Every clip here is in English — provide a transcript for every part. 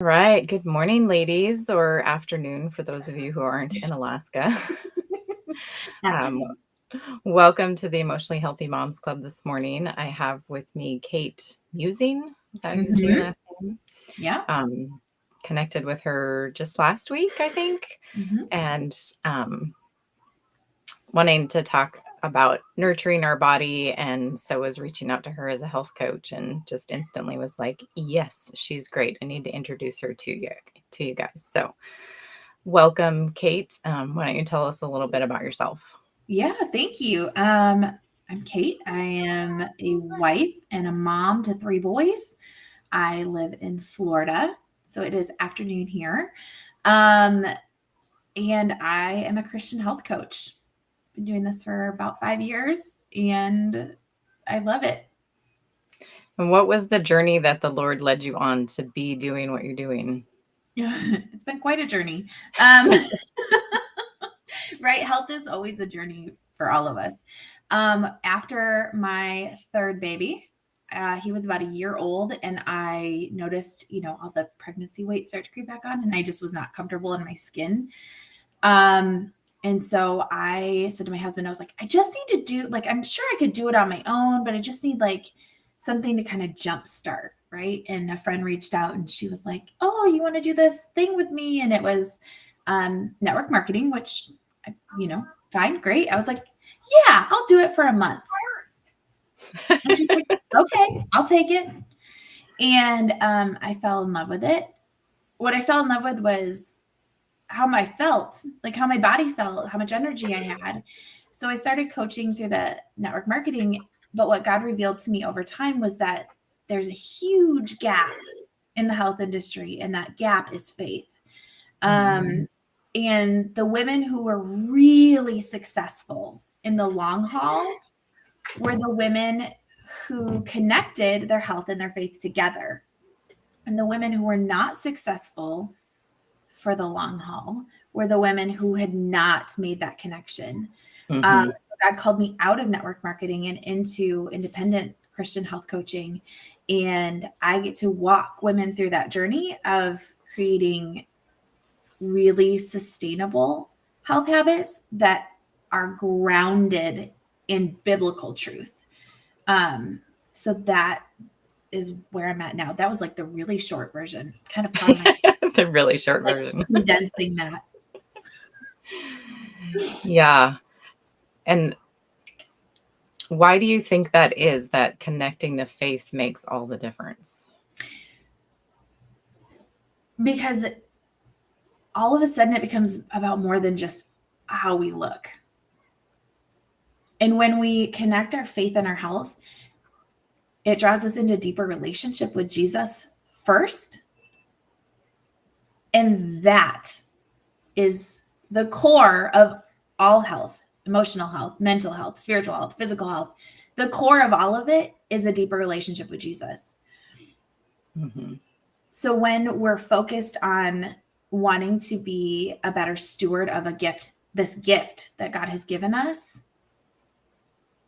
Right. Good morning, ladies, or afternoon for those of you who aren't in Alaska. um, Afternoon. Welcome to the Emotionally Healthy Moms Club this morning. I have with me Kate Muesing. Is that how you say your Mhm. last name? Yeah. Connected with her just last week, I think, Mhm. and wanting to talk about nurturing our body. And so was reaching out to her as a health coach and just instantly was like, yes, she's great. I need to introduce her to you guys. So welcome, Kate. Why don't you tell us a little bit about yourself? Yeah, thank you. I'm Kate. I am a wife and a mom to 3 boys. I live in Florida, so it is afternoon here. Um, and I am a Christian health coach. Been doing this for about 5 years, and I love it. And what was the journey that the Lord led you on to be doing what you're doing? It's been quite a journey. Um, right? Health is always a journey for all of us. After my third baby, he was about a year old, and I noticed, all the pregnancy weight start to creep back on, and I just was not comfortable in my skin. And so I said to my husband, I was like, I just need to do, like, I'm sure I could do it on my own, but I just need like something to kind of jumpstart. Right. And a friend reached out and she was like, oh, you want to do this thing with me? And it was network marketing, which, fine, great. I was like, yeah, I'll do it for a month. And she's like, okay, I'll take it. And I fell in love with it. What I fell in love with was how I felt, like how my body felt, how much energy I had. So I started coaching through the network marketing. But what God revealed to me over time was that there's a huge gap in the health industry, and that gap is faith. Mhm. And the women who were really successful in the long haul were the women who connected their health and their faith together. And the women who were not successful for the long haul were the women who had not made that connection. Mhm. So God called me out of network marketing and into independent Christian health coaching. And I get to walk women through that journey of creating really sustainable health habits that are grounded in biblical truth. So that is where I'm at now. That was like the really short version. Kind of proud of myself, The really short like version. condensing that. Yeah. And why do you think that is, that connecting the faith makes all the difference? Because all of a sudden it becomes about more than just how we look. And when we connect our faith and our health, it draws us into deeper relationship with Jesus first. And that is the core of all health, emotional health, mental health, spiritual health, physical health. The core of all of it is a deeper relationship with Jesus. Mhm. So when we're focused on wanting to be a better steward of a gift, this gift that God has given us,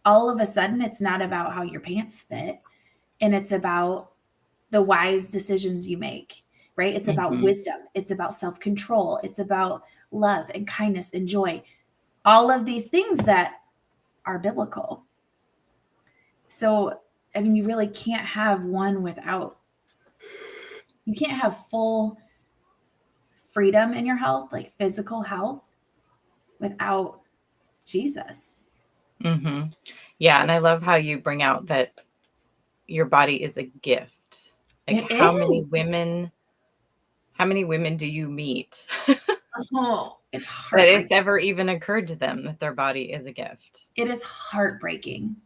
all of a sudden it's not about how your pants fit, and it's about the wise decisions you make, right? It's about Mhm. wisdom, it's about self-control, it's about love and kindness and joy, all of these things that are biblical. So I mean, you really can't have one without, you can't have full freedom in your health, like physical health, without Jesus. Mhm. Yeah, and I love how you bring out that your body is a gift. Like It is. how many women do you meet Oh, it's that it's heartbreaking. ever even occurred to them that their body is a gift? It is heartbreaking.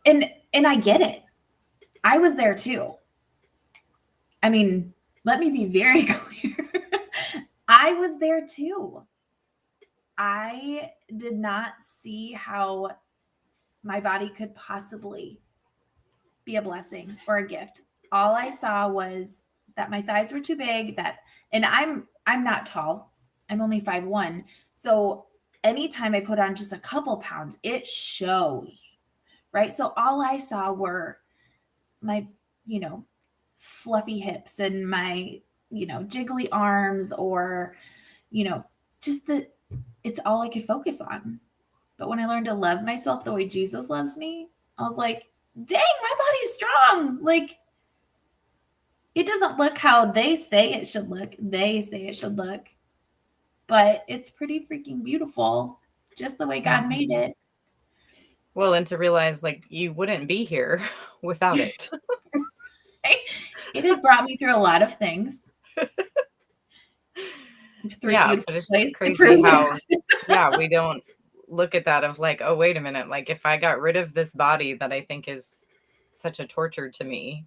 And I get it. I was there too. I mean, let me be very clear. I was there too. I did not see how my body could possibly be a blessing or a gift. All I saw was that my thighs were too big, that and I'm not tall. I'm only 5'1". So anytime I put on just a couple pounds, it shows. Right? So all I saw were my, you know, fluffy hips and my jiggly arms or, just that it's all I could focus on. But when I learned to love myself the way Jesus loves me, I was like, dang, my body's strong. Like, it doesn't look how they say it should look. They say it should look, but it's pretty freaking beautiful, just the way God made Mhm. it. Well, and to realize like you wouldn't be here without it. It has brought me through a lot of things. Through Yeah, beautiful but it's just place to crazy prove how, it. yeah, we don't look at that of like, oh, wait a minute. Like, if I got rid of this body that I think is such a torture to me,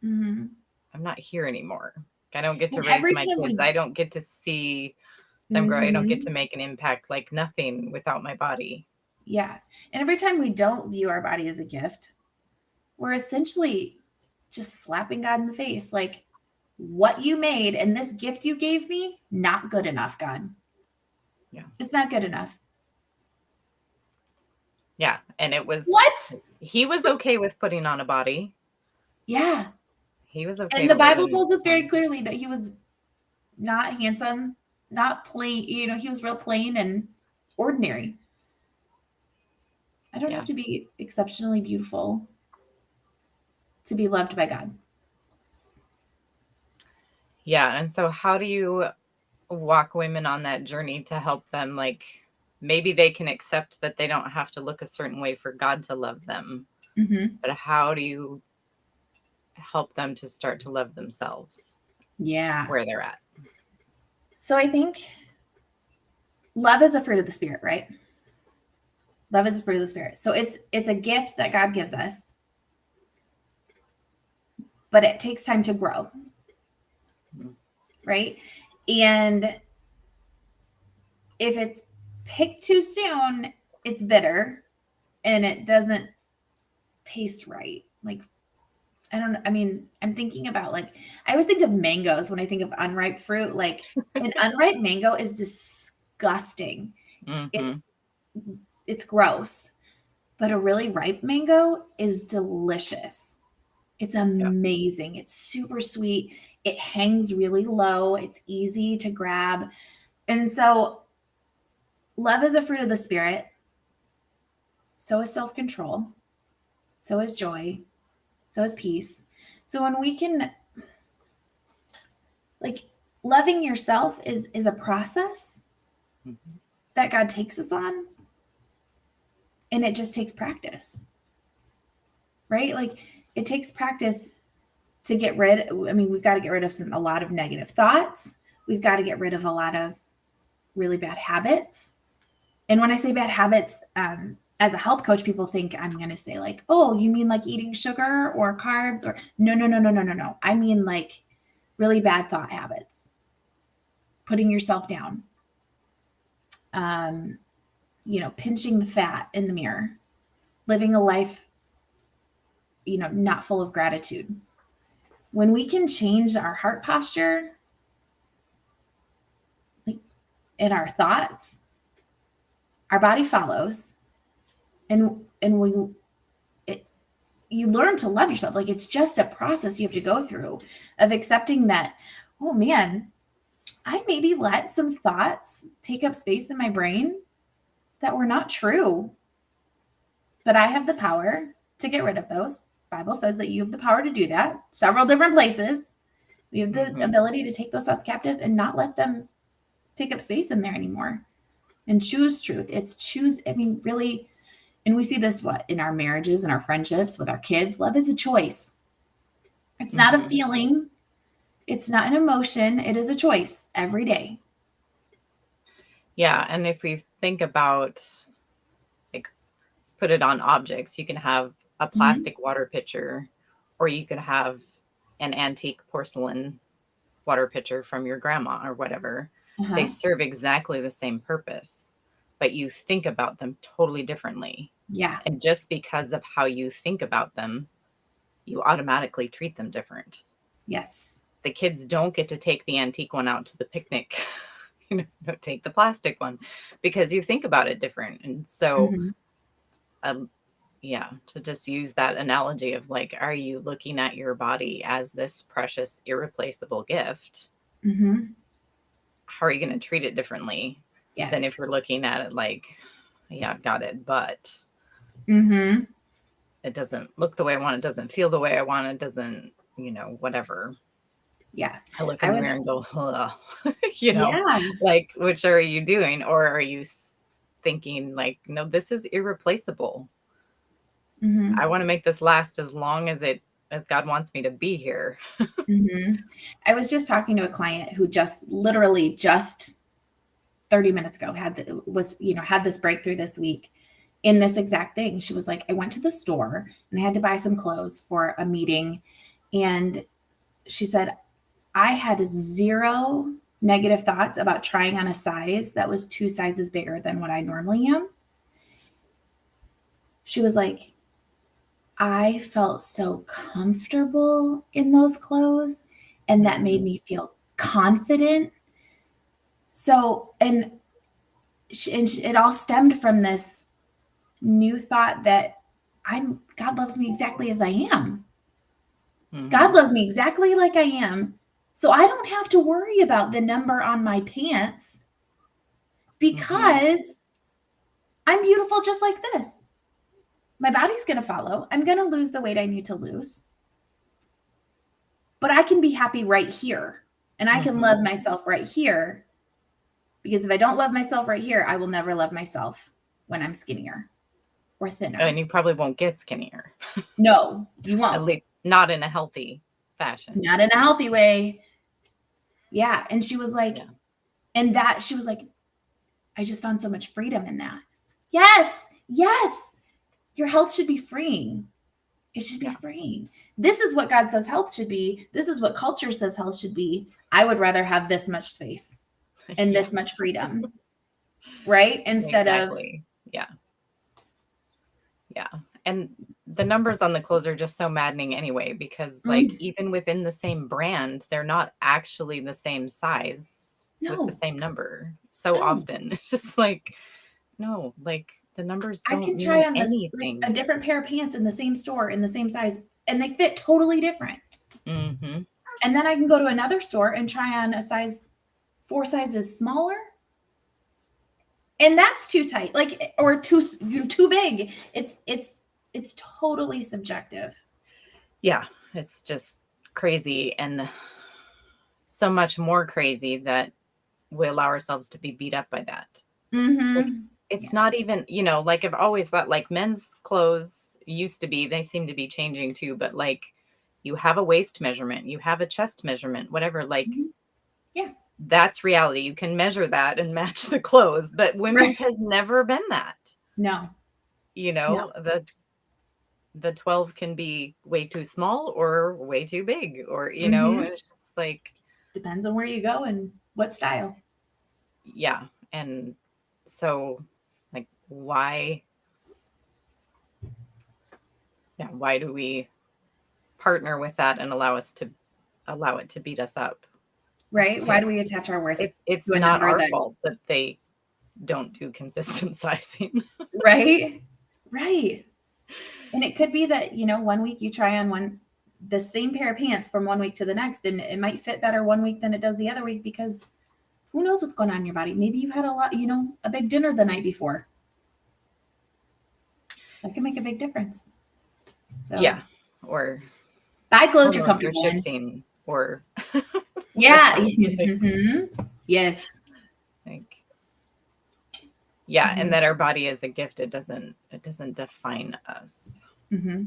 Mhm. I'm not here anymore. I don't get to And raise every my time kids. we I don't get to see them grow. I don't get to Mhm. make an impact, like nothing without my body. Yeah. And every time we don't view our body as a gift, we're essentially just slapping God in the face. Like, what you made and this gift you gave me, not good enough, God. Yeah. It's not good enough. Yeah. And it was, What? he was okay with putting on a body. Yeah. He was okay And the with it. Bible And tells us very clearly that he was not handsome, not plain, he was real plain and ordinary. I don't have yeah. to be exceptionally beautiful to be loved by God. Yeah. And so, how do you walk women on that journey to help them? Like, maybe they can accept that they don't have to look a certain way for God to love them, Mm-hmm. but how do you help them to start to love themselves Yeah. where they're at? So I think love is a fruit of the spirit, right? Love is a fruit of the spirit. So it's a gift that God gives us, but it takes time to grow, Mhm. right? And if it's picked too soon, it's bitter and it doesn't taste right. Like, I mean, I'm thinking about like, I always think of mangoes when I think of unripe fruit. Like, an unripe mango is disgusting. It's Mhm. it's gross. But a really ripe mango is delicious. It's Yeah. amazing. It's super sweet. It hangs really low. It's easy to grab. And so, love is a fruit of the spirit. So is self control. So is joy. So is peace. So, when we can, like, loving yourself is a process Mhm. that God takes us on, and it just takes practice, right? Like, it takes practice to get rid. I mean, we've got to get rid of a lot of negative thoughts. We've got to get rid of a lot of really bad habits. And when I say bad habits, as a health coach, people think I'm going to say like, oh, you mean like eating sugar or carbs or no, no, no, no, no, no, no. I mean like really bad thought habits, putting yourself down, um, pinching the fat in the mirror, living a life, not full of gratitude. When we can change our heart posture, like in our thoughts, our body follows, and you learn to love yourself. Like, it's just a process you have to go through of accepting that, oh man, I maybe let some thoughts take up space in my brain that were not true, but I have the power to get rid of those. Bible says that you have the power to do that. Several different places. We have the Mhm. ability to take those thoughts captive and not let them take up space in there anymore and choose truth. I mean, really, and we see this in our marriages and our friendships with our kids. Love is a choice. It's not a Mhm. feeling. It's not an emotion. It is a choice every day. Yeah, and if we think about, like, let's put it on objects, you can have a Mhm. plastic water pitcher, or you could have an antique porcelain water pitcher from your grandma or whatever. They Uh-huh. serve exactly the same purpose, but you think about them totally differently. Yeah. And just because of how you think about them, you automatically treat them different. Yes. The kids don't get to take the antique one out to the picnic. Take the plastic one because you think about it different. And so, Mhm. um, yeah, to just use that analogy of like, are you looking at your body as this precious, irreplaceable gift? Mm-hmm. how are you going to treat it differently than if Yes. you're looking at it like, yeah, got it, but Mm-hmm. it doesn't look the way I want, it doesn't feel the way I want, it doesn't, whatever. Yeah. I look in I the was, mirror and go, ugh, yeah. like, which are you doing? Or are you thinking like, no, this is irreplaceable. Mm-hmm. I want to make this last as long as God wants me to be here. Mm-hmm. I was just talking to a client who literally just 30 minutes ago had this breakthrough this week in this exact thing. She was like, I went to the store and I had to buy some clothes for a meeting. And she said, I had zero negative thoughts about trying on a size that was 2 sizes bigger than what I normally am. She was like, I felt so comfortable in those clothes, and that made me feel confident. So, it all stemmed from this new thought that God loves me exactly as I am. God loves me exactly like I am. So I don't have to worry about the number on my pants because I'm beautiful just like this. My body's going to follow. I'm going to lose the weight I need to lose. But I can be happy right here. And I can love myself right here. Because if I don't love myself right here, I will never love myself when I'm skinnier or thinner. And you probably won't get skinnier. No, you won't. At least not in a healthy fashion. Not in a healthy way. Yeah. And she was like, she was like, I just found so much freedom in that. Yes. Yes. Your health should be freeing. It should be freeing. This is what God says health should be. This is what culture says health should be. I would rather have this much space and this much freedom. Right? Instead of. Yeah. Yeah. And the numbers on the clothes are just so maddening anyway, because like even within the same brand, they're not actually the same size with the same number so often. It's just like, no, like the numbers don't I can mean try on anything. a different pair of pants in the same store in the same size, and they fit totally different. Mm-hmm. And then I can go to another store and try on a size 4 sizes smaller, and that's too tight, like, or too big. It's totally subjective. Yeah, it's just crazy, and so much more crazy that we allow ourselves to be beat up by that. Like, it's not even, like I've always thought like men's clothes used to be, they seem to be changing too, but like you have a waist measurement, you have a chest measurement, whatever, like that's reality. You can measure that and match the clothes, but women's has never been that. No. The 12 can be way too small or way too big, or and it's just like depends on where you go and what style. Yeah. And so like why do we partner with that and allow it to beat us up? Right? Why do we attach our worth? It's not our fault that they don't do consistent sizing. Right? Right. And it could be that, 1 week you try on the same pair of pants from 1 week to the next, and it might fit better 1 week than it does the other week, because who knows what's going on in your body? Maybe you had a big dinner the night before. That can make a big difference. So yeah. Or buy clothes you're comfortable shifting or yeah. Yes. Like, yeah. And that our body is a gift. It doesn't define us. Yeah.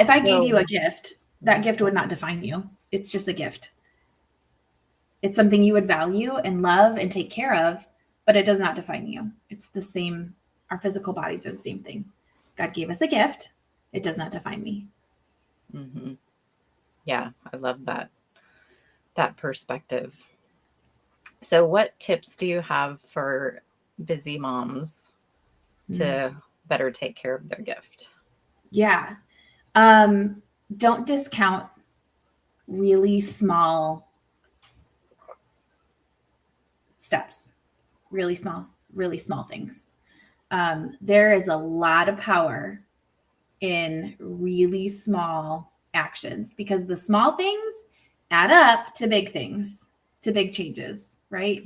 If I gave you a gift, that gift would not define you. It's just a gift. It's something you would value and love and take care of, but it does not define you. It's the same. Our physical bodies are the same thing. God gave us a gift. It does not define me. Yeah. I love that perspective. So what tips do you have for busy moms to better take care of their gift? Yeah. Don't discount really small steps, really small things. There is a lot of power in really small actions, because the small things add up to big things, to big changes, right?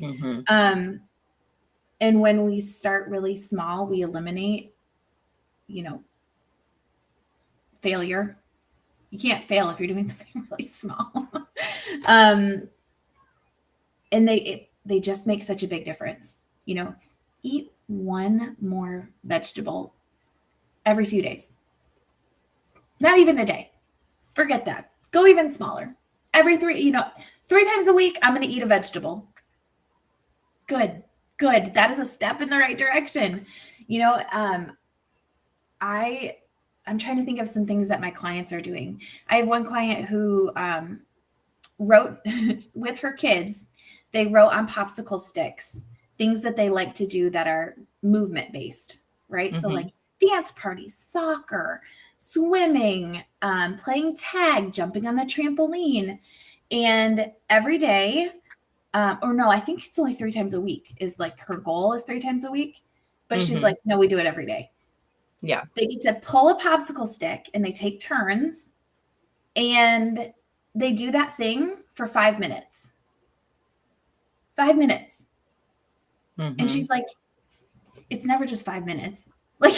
And when we start really small, we eliminate, failure. You can't fail if you're doing something really small. And they just make such a big difference. Eat one more vegetable every few days. Not even a day. Forget that. Go even smaller. Every 3 times a week, I'm going to eat a vegetable. Good. That is a step in the right direction. I'm trying to think of some things that my clients are doing. I have one client who wrote with her kids. They wrote on popsicle sticks things that they like to do that are movement based, right? So like dance parties, soccer, swimming, playing tag, jumping on the trampoline. And every day, or no, I think it's only 3 times a week is like her goal is 3 times a week. But she's like, no, we do it every day. Yeah. They get to pull a popsicle stick and they take turns and they do that thing for 5 minutes. 5 minutes. And she's like, it's never just 5 minutes. Like,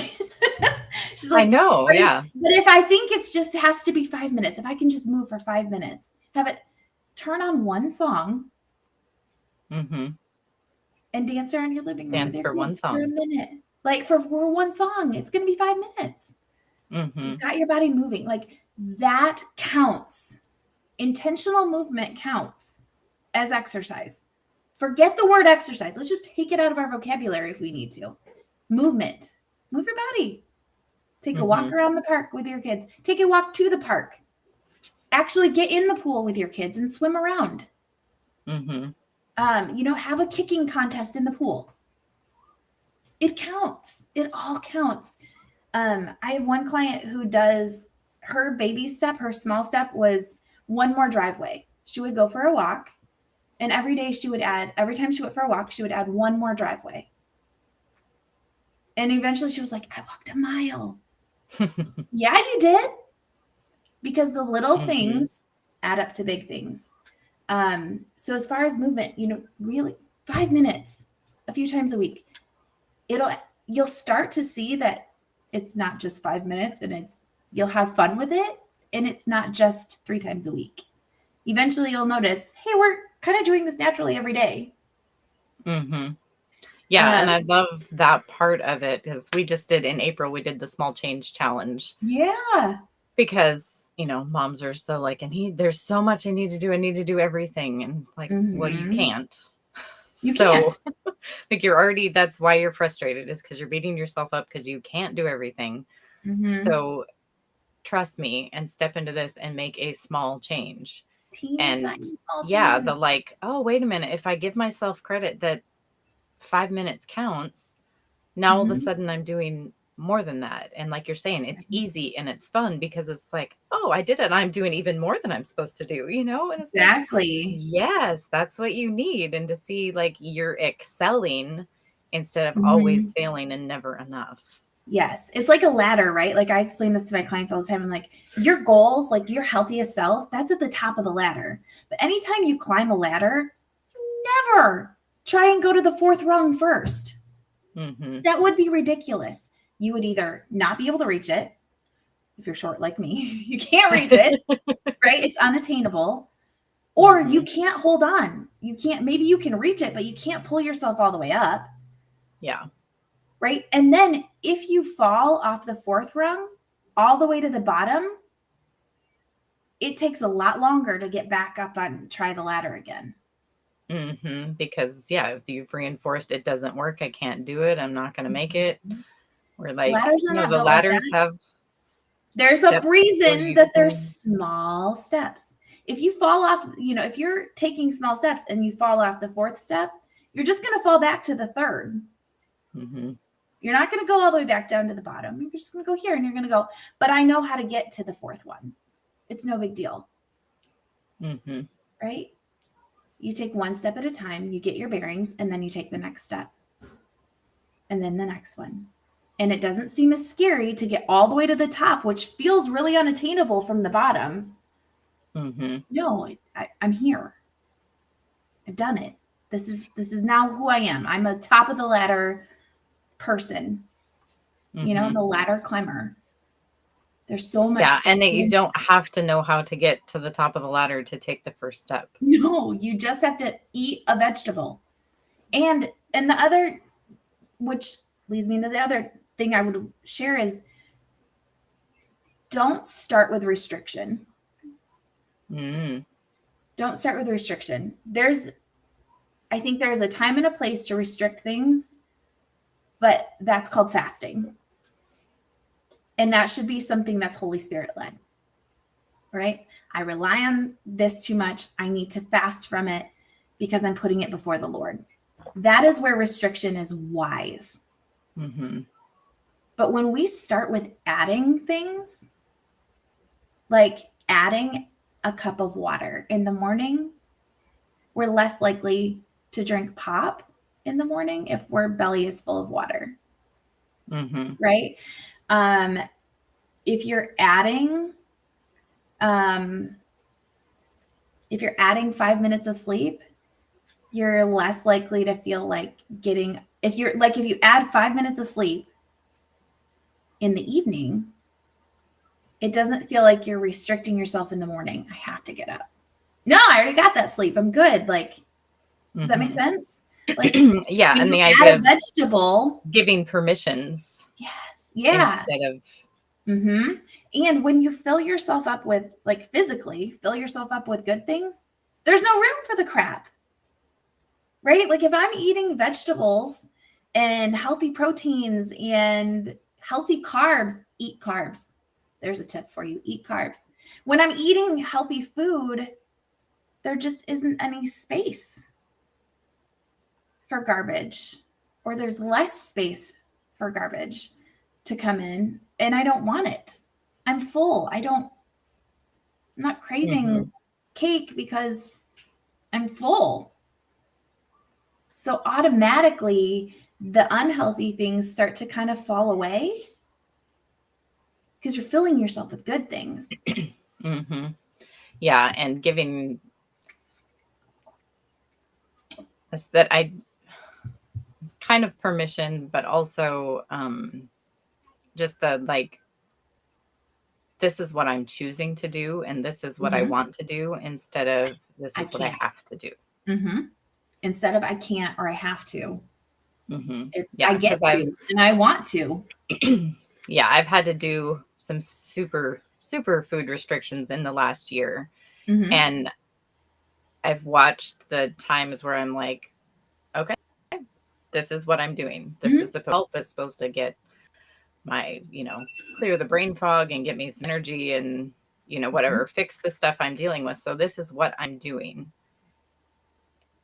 she's like, I know. Yeah. But if I think it's just has to be 5 minutes, if I can just move for 5 minutes, have it turn on one song and dance around your living room Dance for one song. for a minute. Like for one song, it's going to be 5 minutes. You've got your body moving. Like that counts. Intentional movement counts as exercise. Forget the word exercise. Let's just take it out of our vocabulary if we need to. Movement. Move your body. Take a walk around the park with your kids. Take a walk to the park. Actually get in the pool with your kids and swim around. Have a kicking contest in the pool. It counts. It all counts. I have one client who does her baby step, her small step was one more driveway. She would go for a walk. And every day every time she went for a walk, she would add one more driveway. And eventually she was like, I walked a mile. Yeah, you did. Because the little things add up to big things. So as far as movement, really 5 minutes, a few times a week, you'll start to see that it's not just 5 minutes and you'll have fun with it. And it's not just 3 times a week. Eventually you'll notice, hey, we're kind of doing this naturally every day. Yeah. And I love that part of it because we just did in April, we did the small change challenge. Yeah. Because, moms are so like, there's so much I need to do. I need to do everything. And like, well, you can't. You can't. Like that's why you're frustrated is because you're beating yourself up because you can't do everything. So trust me and step into this and make a small change. The like, oh, wait a minute. If I give myself credit that 5 minutes counts, now all of a sudden I'm doing more than that. And like you're saying, it's easy and it's fun because it's like, oh, I did it. I'm doing even more than I'm supposed to do, and it's exactly. Like, yes, that's what you need. And to see like you're excelling instead of always failing and never enough. Yes. It's like a ladder, right? Like I explain this to my clients all the time. I'm like, your goals, like your healthiest self, that's at the top of the ladder. But anytime you climb a ladder, never try and go to the 4th rung first. That would be ridiculous. You would either not be able to reach it. If you're short like me, you can't reach it, right? It's unattainable. Or you can't hold on. Maybe you can reach it, but you can't pull yourself all the way up. Yeah. Right. And then if you fall off the 4th rung all the way to the bottom, it takes a lot longer to get back up and try the ladder again. Because if you've reinforced it doesn't work, I can't do it, I'm not going to make it. We're like, the ladders have. There's a reason that there's small steps. If you fall off, if you're taking small steps and you fall off the 4th step, you're just going to fall back to the 3rd. You're not going to go all the way back down to the bottom. You're just going to go here and you're going to go, but I know how to get to the 4th one. It's no big deal. Right? You take one step at a time, you get your bearings, and then you take the next step. And then the next one. And it doesn't seem as scary to get all the way to the top, which feels really unattainable from the bottom. Mm-hmm. No, I'm here. I've done it. This is now who I am. I'm a top of the ladder person, Mm-hmm. the ladder climber. There's so much Yeah, that and that you don't have to know how to get to the top of the ladder to take the first step. No, you just have to eat a vegetable. And the other, which leads me to the other thing I would share, is don't start with restriction. Mm. Don't start with restriction. I think there's a time and a place to restrict things, but that's called fasting. And that should be something that's Holy Spirit led, right? I rely on this too much. I need to fast from it because I'm putting it before the Lord. That is where restriction is wise. Mm-hmm. But when we start with adding things, like adding a cup of water in the morning, we're less likely to drink pop in the morning if our belly is full of water. Mm-hmm. Right? If you're adding 5 minutes of sleep, you're less likely to feel like if you add 5 minutes of sleep in the evening, it doesn't feel like you're restricting yourself in the morning. I have to get up. No, I already got that sleep. I'm good. Like, does that make sense? Like, yeah, when and you the add idea a of vegetable, giving permissions. yes, yeah. Instead of And when you fill yourself up with, like, physically fill yourself up with good things, there's no room for the crap. Right? Like, if I'm eating vegetables and healthy proteins and healthy carbs, eat carbs. There's a tip for you. Eat carbs. When I'm eating healthy food, there just isn't any space for garbage, or there's less space for garbage to come in, and I don't want it. I'm full. I'm not craving cake because I'm full. So automatically the unhealthy things start to kind of fall away because you're filling yourself with good things. Mm-hmm. Yeah, and giving us that it's kind of permission, but also just the like, this is what I'm choosing to do, and this is what I want to do, instead of this I is what I can't. have to do. Instead of I can't or I have to, it's I Yeah, get because I've to and I want to. yeah, I've had to do some super food restrictions in the last year, and I've watched the times where I'm like, okay, this is what I'm doing. This is supposed to help. It's supposed to get my, clear the brain fog and get me some energy and, whatever, fix the stuff I'm dealing with. So this is what I'm doing.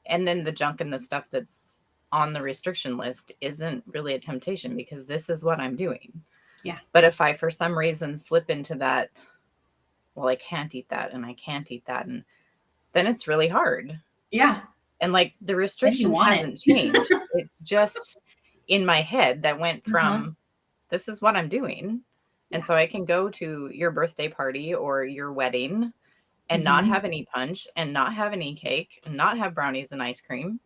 And then the junk and the stuff that's on the restriction list isn't really a temptation because this is what I'm doing. Yeah. But if I, for some reason, slip into that, well, I can't eat that and I can't eat that, and then it's really hard. Yeah. And like the restriction hasn't changed. It's just in my head that went from this is what I'm doing. And so I can go to your birthday party or your wedding and not have any punch and not have any cake and not have brownies and ice cream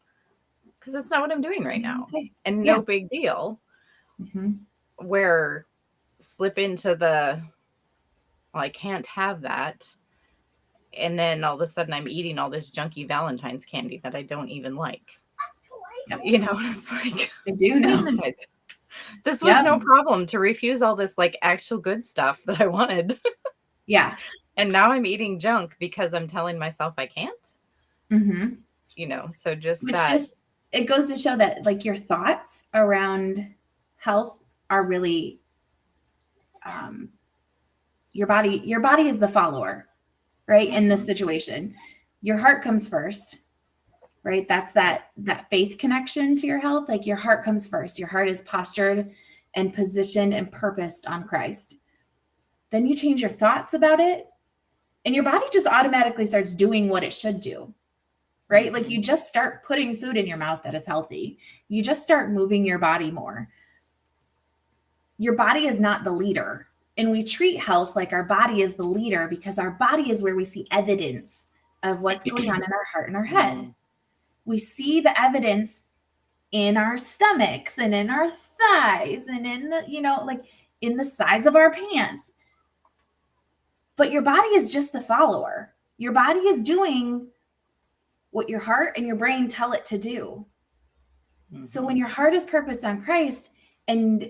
because that's not what I'm doing right now. Okay. And no big deal. Where slip into the, well, I can't have that. And then all of a sudden I'm eating all this junky Valentine's candy that I don't even like. It's like, I do know. This was no problem to refuse all this like actual good stuff that I wanted. Yeah. And now I'm eating junk because I'm telling myself I can't. So just Which that. It goes to show that, like, your thoughts around health are really, your body is the follower, right? In this situation, your heart comes first, right? That's that faith connection to your health. Like, your heart comes first. Your heart is postured and positioned and purposed on Christ. Then you change your thoughts about it, and your body just automatically starts doing what it should do, right? Like, you just start putting food in your mouth that is healthy. You just start moving your body more. Your body is not the leader. And we treat health like our body is the leader because our body is where we see evidence of what's going on in our heart and our head. We see the evidence in our stomachs and in our thighs and in the, like in the size of our pants. But your body is just the follower. Your body is doing what your heart and your brain tell it to do. So when your heart is purposed on Christ and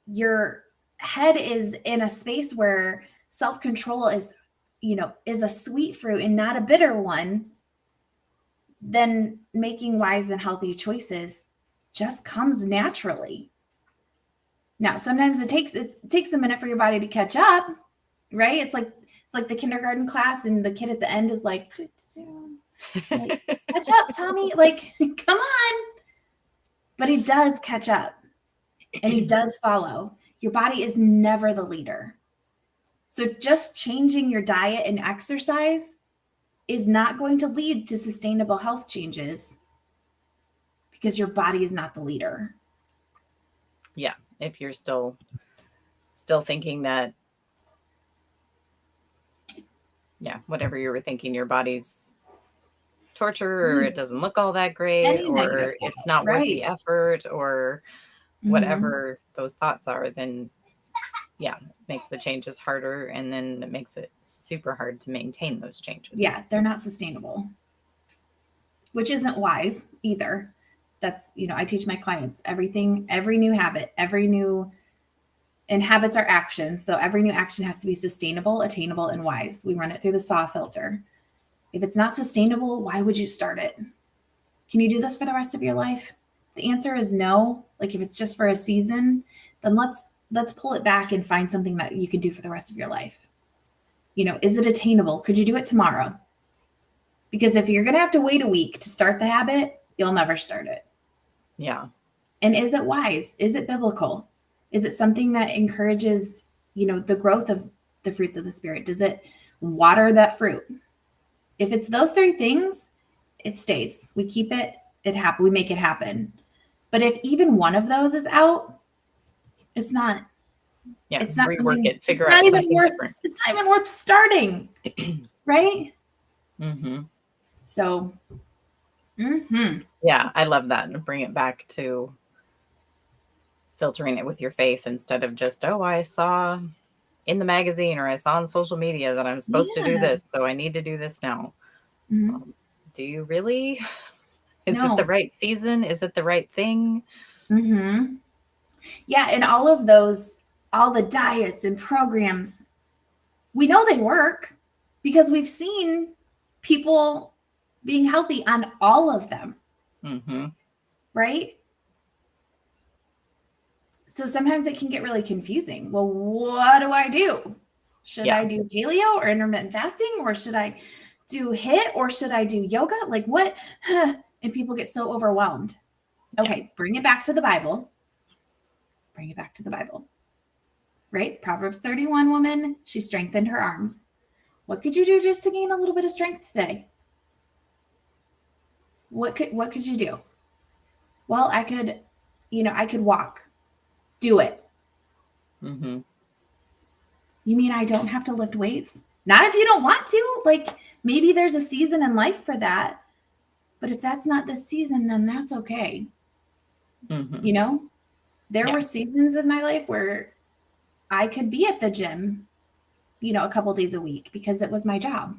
your head is in a space where self-control is a sweet fruit and not a bitter one, then making wise and healthy choices just comes naturally. Now, sometimes it takes a minute for your body to catch up, right? It's like the kindergarten class and the kid at the end is like, catch up, Tommy, like, come on. But he does catch up and he does follow. Your body is never the leader. So just changing your diet and exercise is not going to lead to sustainable health changes because your body is not the leader. Yeah. If you're still thinking that, whatever you were thinking, your body's torture or it doesn't look all that great or it's not worth the effort or whatever those thoughts are, then it makes the changes harder, and then it makes it super hard to maintain those changes. Yeah, they're not sustainable, which isn't wise either. That's, I teach my clients every new habit, and habits are actions. So every new action has to be sustainable, attainable, and wise. We run it through the SAW filter. If it's not sustainable, why would you start it? Can you do this for the rest of your life? The answer is no. Like if it's just for a season, then let's pull it back and find something that you can do for the rest of your life. Is it attainable? Could you do it tomorrow? Because if you're going to have to wait a week to start the habit, you'll never start it. Yeah. And is it wise? Is it biblical? Is it something that encourages, the growth of the fruits of the Spirit? Does it water that fruit? If it's those three things, it stays. We keep it, we make it happen. But if even one of those is out, it's not. Yeah, it's not rework it. Figure out something different. It's not even worth starting, right? So, yeah, I love that. Bring it back to filtering it with your faith instead of just, I saw in the magazine or I saw on social media that I'm supposed to do this, so I need to do this now. Do you really? Is it the right season? Is it the right thing? Yeah, and all of those, all the diets and programs, we know they work because we've seen people being healthy on all of them. Right? So sometimes it can get really confusing. Well, what do I do? Should I do paleo or intermittent fasting, or should I do HIIT, or should I do yoga? Like what? And people get so overwhelmed. Okay, bring it back to the Bible. Bring it back to the Bible. Right? Proverbs 31 woman, she strengthened her arms. What could you do just to gain a little bit of strength today? What could you do? Well, I could walk. Do it. You mean I don't have to lift weights? Not if you don't want to. Like maybe there's a season in life for that. But if that's not the season, then that's okay. There were seasons of my life where I could be at the gym, a couple days a week because it was my job.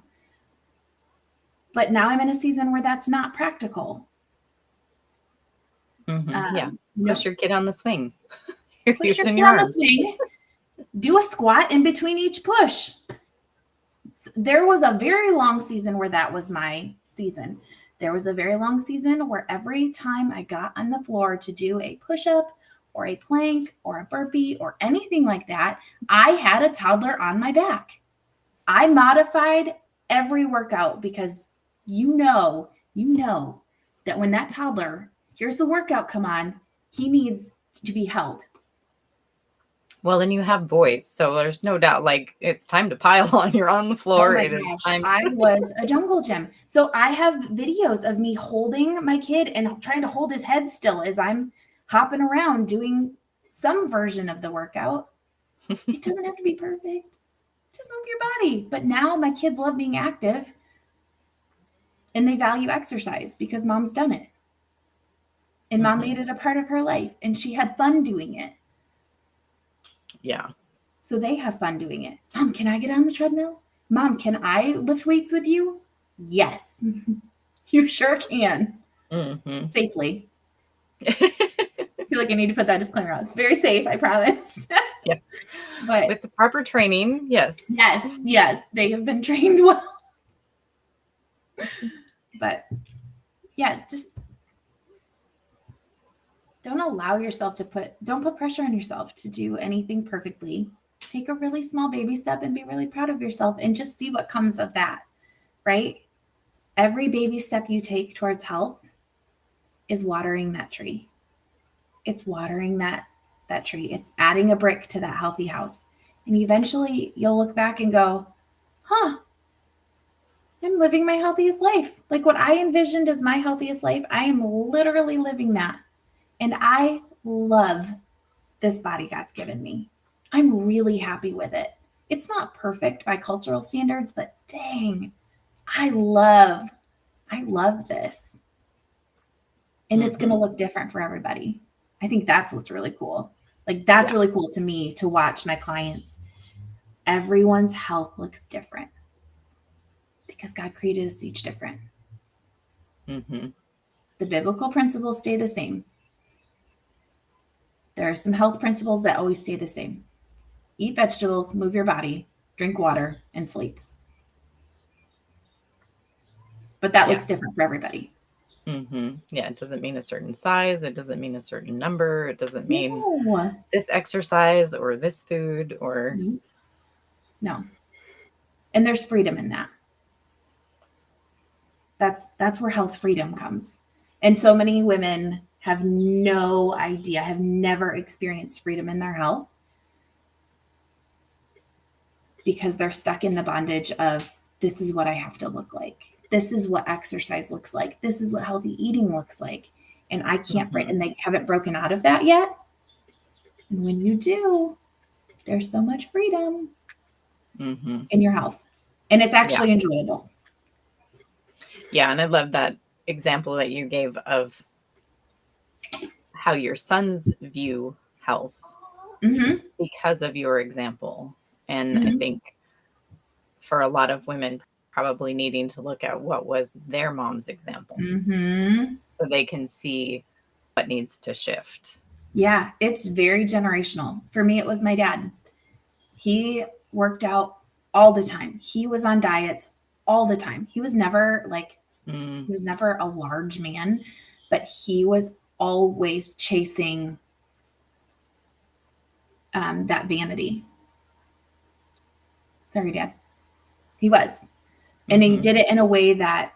But now I'm in a season where that's not practical. Push your kid on the swing. Push your kid on the swing. Do a squat in between each push. There was a very long season where that was my season. There was a very long season where every time I got on the floor to do a push-up or a plank or a burpee or anything like that, I had a toddler on my back. I modified every workout because you know that when that toddler hears the workout come on, he needs to be held. Well, and you have boys, so there's no doubt, like, it's time to pile on. You're on the floor. Oh my gosh, I was a jungle gym. So I have videos of me holding my kid and trying to hold his head still as I'm hopping around doing some version of the workout. It doesn't have to be perfect. Just move your body. But now my kids love being active and they value exercise because mom's done it. And mom made it a part of her life and she had fun doing it. Yeah. So they have fun doing it. Mom, can I get on the treadmill? Mom, can I lift weights with you? Yes, you sure can. Safely. I feel like I need to put that disclaimer out. It's very safe, I promise. Yeah. But with the proper training, yes. Yes, they have been trained well. But yeah, just don't put pressure on yourself to do anything perfectly. Take a really small baby step and be really proud of yourself and just see what comes of that, right? Every baby step you take towards health is watering that tree. It's watering that tree. It's adding a brick to that healthy house. And eventually you'll look back and go, huh, I'm living my healthiest life. Like what I envisioned as my healthiest life, I am literally living that. And I love this body God's given me. I'm really happy with it. It's not perfect by cultural standards, but dang, I love this. And it's going to look different for everybody. I think that's what's really cool. Like that's really cool to me to watch my clients. Everyone's health looks different because God created us each different. The biblical principles stay the same. There are some health principles that always stay the same. Eat vegetables, move your body, drink water, and sleep. But that looks different for everybody. Yeah, it doesn't mean a certain size. It doesn't mean a certain number. It doesn't mean this exercise or this food or... No. And there's freedom in that. That's where health freedom comes. And so many women have no idea, have never experienced freedom in their health because they're stuck in the bondage of this is what I have to look like. This is what exercise looks like. This is what healthy eating looks like. And I can't break, and they haven't broken out of that yet. And when you do, there's so much freedom in your health. And it's actually enjoyable. Yeah. And I love that example that you gave of how your sons view health because of your example. And I think for a lot of women, probably needing to look at what was their mom's example so they can see what needs to shift. Yeah, it's very generational. For me, it was my dad. He worked out all the time. He was on diets all the time. He was never he was never a large man, but he was always chasing that vanity. Sorry, Dad. He was. And he did it in a way that,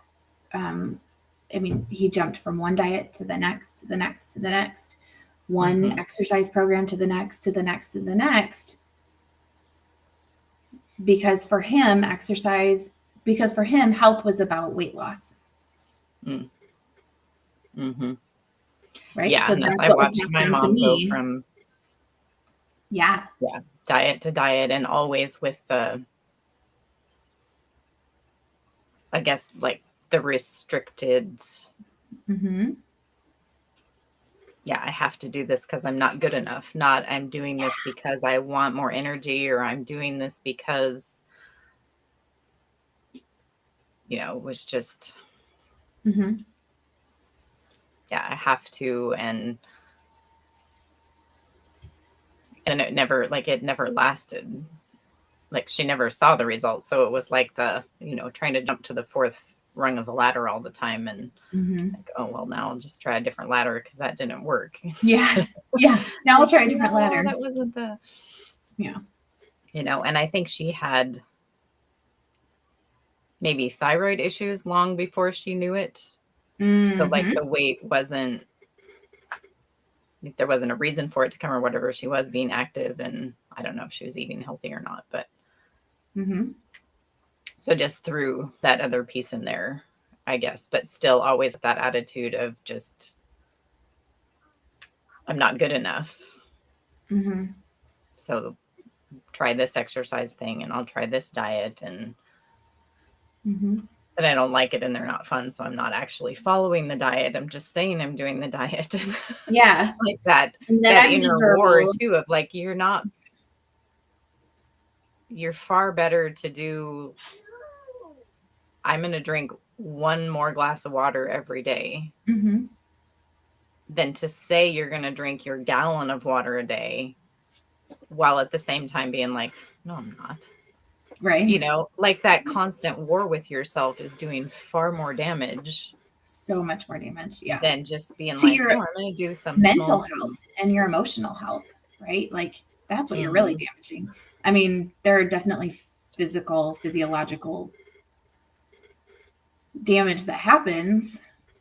he jumped from one diet to the next, to the next, to the next, one exercise program to the next, to the next, to the next. Because for him, health was about weight loss. Right? Yeah, so that's I watched my mom go from diet to diet, and always with the, I guess, like the restricted, I have to do this because I'm not good enough. Not I'm doing this because I want more energy, or I'm doing this because, it was just, I have to. And it never lasted. Like she never saw the results. So it was like the, trying to jump to the fourth rung of the ladder all the time. And like, oh, well, now I'll just try a different ladder because that didn't work. Yeah. Now I'll try a different ladder. That wasn't the, and I think she had maybe thyroid issues long before she knew it. So like the weight wasn't, there wasn't a reason for it to come or whatever. She was being active, and I don't know if she was eating healthy or not, but so just threw that other piece in there, I guess, but still always that attitude of just, I'm not good enough. So try this exercise thing and I'll try this diet, and Mhm. but I don't like it and they're not fun. So I'm not actually following the diet. I'm just saying I'm doing the diet. And Yeah. like that, And then that I'm inner war miserable. too of like, you're far better to do, I'm going to drink one more glass of water every day Mhm. than to say you're going to drink your gallon of water a day while at the same time being like, no, I'm not. Right. Like that constant war with yourself is doing far more damage So much more damage. Yeah. than just being To like, your oh, I'm going to do some small mental thing. health and your emotional health, right? Like that's what you're really Mhm. damaging. I mean, there are definitely physiological damage that happens.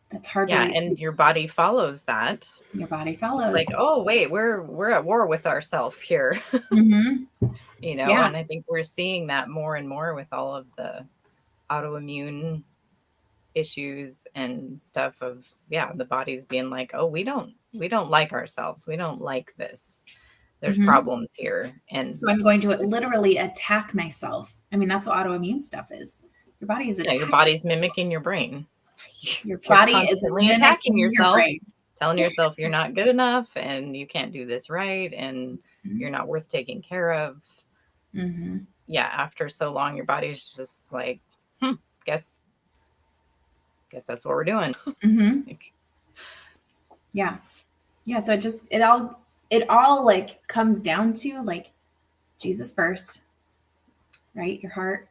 That's hard Yeah, to and your body follows that. your body It's like, follows. oh wait, we're at war with ourselves here. Mhm. Yeah. And I think we're seeing that more and more with all of the autoimmune issues and stuff of, yeah, the body's being like, oh, we don't like ourselves, we don't like this, there's Mhm. problems here. And So I'm going to literally attack myself. I mean, that's what autoimmune stuff is. Your body is your attacking. body's mimicking your brain. Your You're body is constantly attacking mimicking your yourself, brain. telling yourself you're not good enough and you can't do this right and Mhm. you're not worth taking care of. Mhm. Yeah, after so long, your body's just like, hmm, guess that's what we're doing. Mhm. Like, Yeah. Yeah, so it all like comes down to like Jesus first, right? Your heart.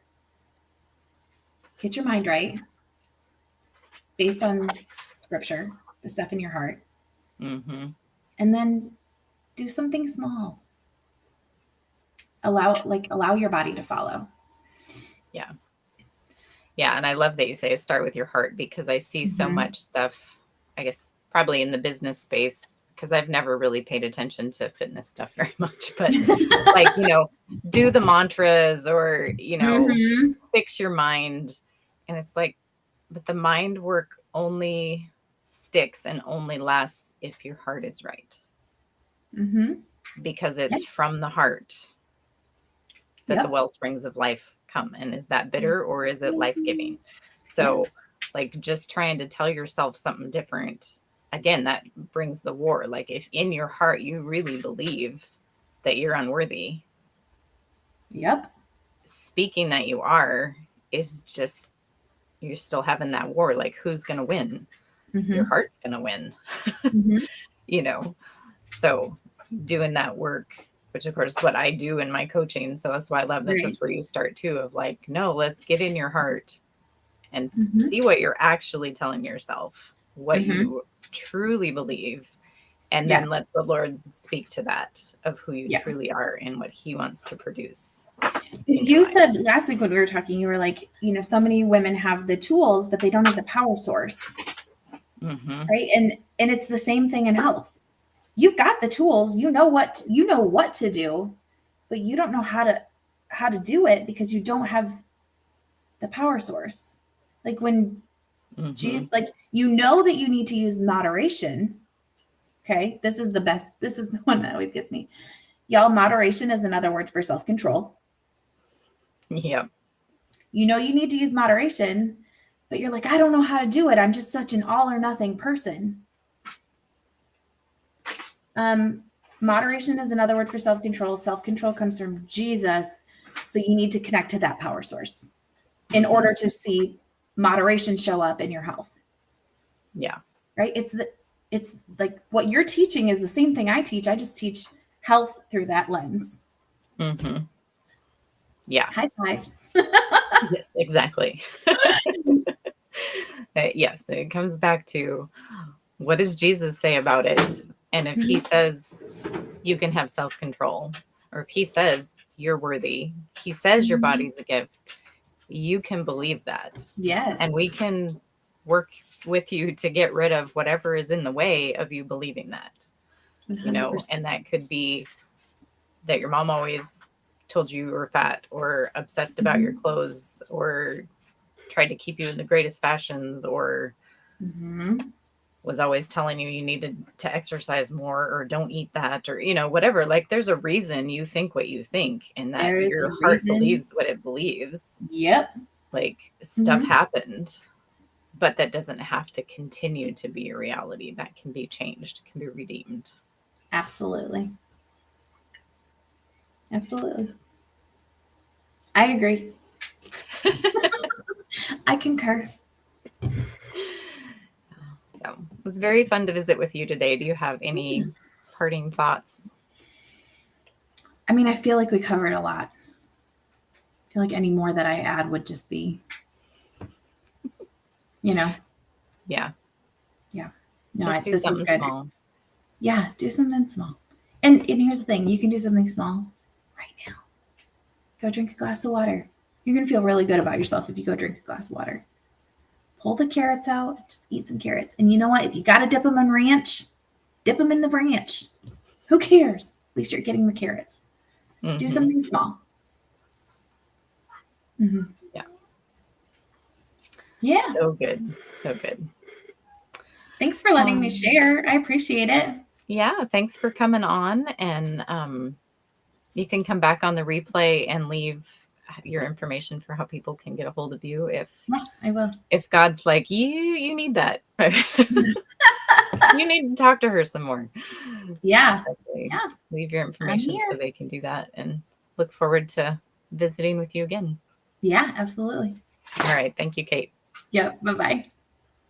Get your mind right based on scripture, the stuff in your heart. mm-hmm. And then do something small. Allow your body to follow. Yeah. Yeah. And I love that you say start with your heart, because I see so Mhm. much stuff, I guess, probably in the business space, because I've never really paid attention to fitness stuff very much, but like, do the mantras or, Mhm. fix your mind. And it's like, but the mind work only sticks and only lasts if your heart is right, Mhm. because Yep. it's from the heart that the Yep. well springs of life come. And is that bitter or is it life giving? Yeah. So, like, just trying to tell yourself something different, again, that brings the war. Like, if in your heart you really believe that you're unworthy, Yep. speaking that you are is just, you're still having that war. Like, who's going to win? Your Mhm. heart's going to win, Mhm. you know? So, doing that work, which of course is what I do in my coaching. So that's why I love that Right. that's where you start too, of like, no, let's get in your heart and Mhm. see what you're actually telling yourself, what Mhm. you truly believe. And Yeah. then let's the Lord speak to that of who you Yeah. truly are and what he wants to produce in your You life. said last week when we were talking, you were like, so many women have the tools, but they don't have the power source, Mm-hmm. right? And it's the same thing in health. You've got the tools, you know what to do, but you don't know how to do it because you don't have the power source. Like when Mm-hmm. Jesus, like you know that you need to use moderation. Okay, this is the best. This is the one that always gets me. Y'all, moderation is another word for self-control. Yep. You know you need to use moderation, but you're like, I don't know how to do it. I'm just such an all or nothing person. Um, Moderation is another word for self-control. Self-control comes from Jesus. So you need to connect to that power source in Mm-hmm. order to see moderation show up in your health. Yeah. Right? It's like what you're teaching is the same thing I teach. I just teach health through that lens. Mm-hmm. Yeah. High five. Yes, exactly. Yes, it comes back to, what does Jesus say about it? And if he Mhm. says you can have self control, or if he says you're worthy, he says your Mhm. body's a gift, you can believe that. And Yes. we can work with you to get rid of whatever is in the way of you believing that, 100%. and that could be that your mom always told you you were fat or obsessed about your Mhm. clothes or tried to keep you in the greatest fashions or Mhm. was always telling you needed to exercise more or don't eat that or, whatever. Like there's a reason you think what you think and that There is your a heart reason. believes what it believes. Yep. Like stuff Mhm. happened, but that doesn't have to continue to be a reality. That can be changed, can be redeemed. Absolutely. Absolutely. I agree. I concur. So it was very fun to visit with you today. Do you have any parting thoughts? I mean, I feel like we covered a lot. I feel like any more that I add would just be, you know, Yeah. yeah. No, Just do this was something good. small. Yeah, do something small. And here's the thing, you can do something small right now. Go drink a glass of water. You're gonna feel really good about yourself if you go drink a glass of water. Pull the carrots out, just eat some carrots. And you know what? If you gotta dip them in ranch, dip them in the ranch. Who cares? At least you're getting the carrots. Do Mm-hmm. something small. Mm-hmm. Yeah. Yeah. So good. So good. Thanks for letting me Um, share. I appreciate it. yeah. Thanks for coming on. And you can come back on the replay and leave your information for how people can get a hold of you Yeah, I will. if God's like, you need that. You need to talk to her some more. Yeah. Definitely Yeah. leave your I'm information so here. they can do that and look forward to visiting with you again. Yeah, absolutely. All right. Thank you, Kate. Yep. Bye bye.